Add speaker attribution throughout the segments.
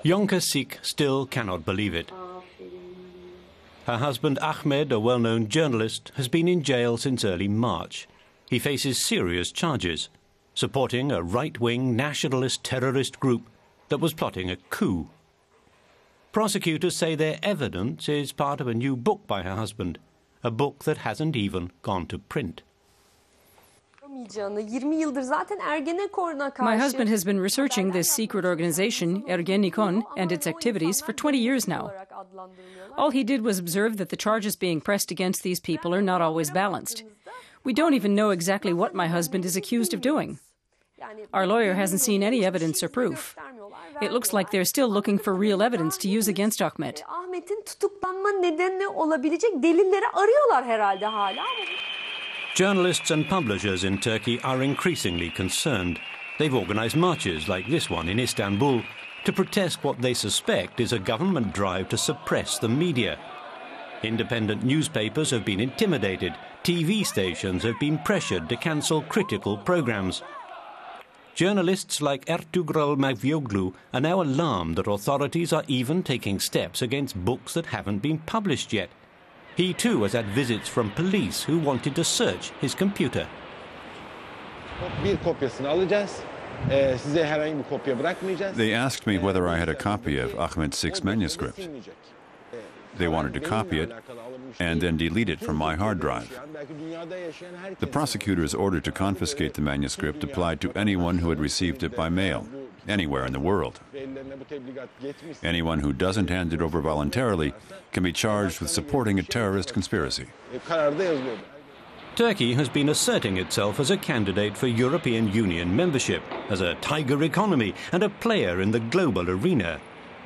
Speaker 1: Yonka Sik still cannot believe it. Her husband Ahmed, a well-known journalist, has been in jail since early March. He faces serious charges, supporting a right-wing nationalist terrorist group that was plotting a coup. Prosecutors say their evidence is part of a new book by her husband, a book that hasn't even gone to print.
Speaker 2: My husband has been researching this secret organization, Ergenekon, and its activities for 20 years now. All he did was observe that the charges being pressed against these people are not always balanced. We don't even know exactly what my husband is accused of doing. Our lawyer hasn't seen any evidence or proof. It looks like they're still looking for real evidence to use against Ahmet.
Speaker 1: Journalists and publishers in Turkey are increasingly concerned. They've organized marches like this one in Istanbul to protest what they suspect is a government drive to suppress the media. Independent newspapers have been intimidated. TV stations have been pressured to cancel critical programs. Journalists like Ertugrul Mavyoglu are now alarmed that authorities are even taking steps against books that haven't been published yet. He too has had visits from police who wanted to search his computer.
Speaker 3: They asked me whether I had a copy of Ahmed Sik's manuscript. They wanted to copy it and then delete it from my hard drive. The prosecutor's order to confiscate the manuscript applied to anyone who had received it by mail, anywhere in the world. Anyone who doesn't hand it over voluntarily can be charged with supporting a terrorist conspiracy.
Speaker 1: Turkey has been asserting itself as a candidate for European Union membership, as a tiger economy and a player in the global arena.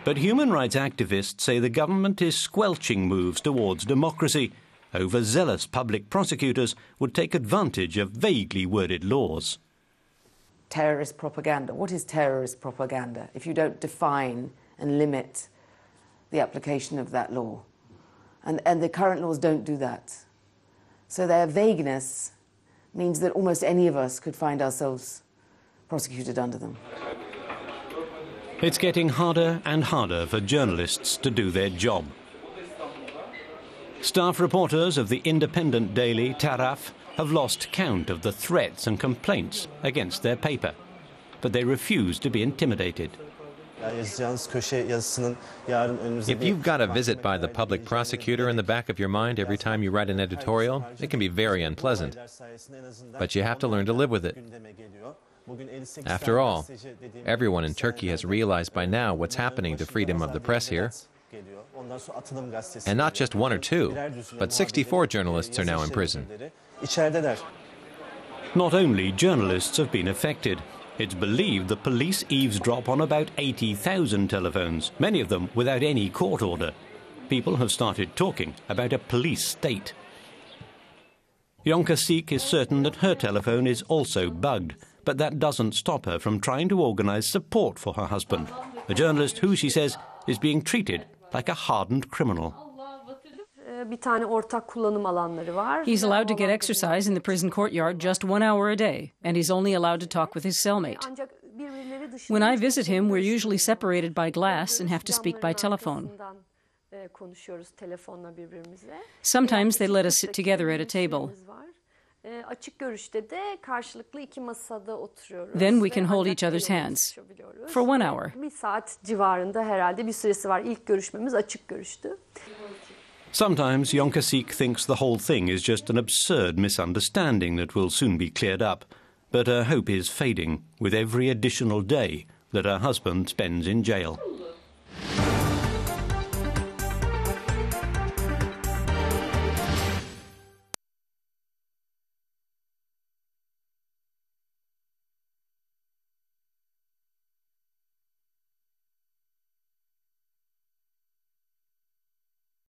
Speaker 1: But human rights activists say the government is squelching moves towards democracy. Overzealous public prosecutors would take advantage of vaguely worded laws.
Speaker 4: Terrorist propaganda. What is terrorist propaganda if you don't define and limit the application of that law? And the current laws don't do that. So their vagueness means that almost any of us could find ourselves prosecuted under them.
Speaker 1: It's getting harder and harder for journalists to do their job. Staff reporters of the independent daily Taraf have lost count of the threats and complaints against their paper, but they refuse to be intimidated.
Speaker 5: If you've got a visit by the public prosecutor in the back of your mind every time you write an editorial, it can be very unpleasant. But you have to learn to live with it. After all, everyone in Turkey has realized by now what's happening to freedom of the press here. And not just one or two, but 64 journalists are now in prison.
Speaker 1: Not only journalists have been affected. It's believed the police eavesdrop on about 80,000 telephones, many of them without any court order. People have started talking about a police state. Yonka Sik is certain that her telephone is also bugged, but that doesn't stop her from trying to organize support for her husband, a journalist who, she says, is being treated like a hardened criminal.
Speaker 2: He's allowed to get exercise in the prison courtyard just 1 hour a day, and he's only allowed to talk with his cellmate. When I visit him, we're usually separated by glass and have to speak by telephone. Sometimes they let us sit together at a table. Then we can hold each other's hands for 1 hour.
Speaker 1: Sometimes Yonka Sik thinks the whole thing is just an absurd misunderstanding that will soon be cleared up, but her hope is fading with every additional day that her husband spends in jail.